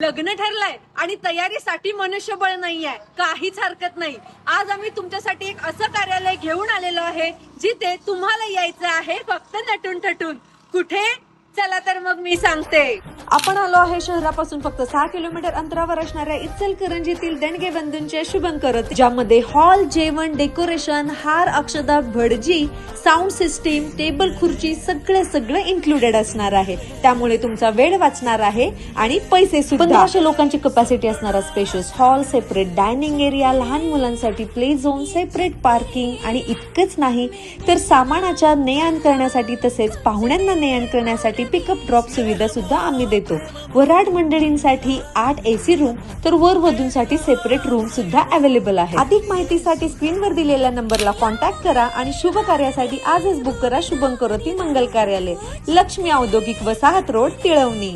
लग्न ठरलंय आणि तयारीसाठी मनुष्यबळ नाहीये, काहीच हरकत नाही. आज आम्ही तुमच्यासाठी एक असं कार्यालय घेऊन आलेलो आहे जिथे तुम्हाला यायचं आहे फक्त नटून थटून. कुठे? चला तर मग मी सांगते. आपण आलो आहे शहरापासून फक्त 6 किलोमीटर अंतरावर असणाऱ्या इचलकरंजीतील देणगे बंधूंचे शुभंकरोत, ज्यामध्ये हॉल, जेवण, डेकोरेशन, हार, अक्षदा, भटजी, साऊंड सिस्टीम, टेबल, खुर्ची सगळं इन्क्लुडेड असणार आहे. त्यामुळे तुमचा वेळ वाचणार आहे आणि पैसे सुद्धा. 1500 लोकांची कपॅसिटी असणारा spacious hall, separate dining area, लहान मुलांसाठी प्ले झोन, सेपरेट पार्किंग आणि इतकंच नाही तर सामानाच्या ने-आण करण्यासाठी तसेच पाहुण्यांना ने-आण करण्यासाठी पिकअप ड्रॉप सुविधा सुद्धा आम्ही देतो. वऱ्हाड मंडळींसाठी 8 AC रूम तर वर वधूंसाठी सेपरेट रूम सुद्धा अवेलेबल आहे. अधिक माहितीसाठी स्क्रीनवर दिलेल्या नंबरला कॉन्टॅक्ट करा आणि शुभ कार्यासाठी आजच बुक करा शुभंकरोती मंगल कार्यालय, लक्ष्मी औद्योगिक वसाहत रोड, तिळवणी.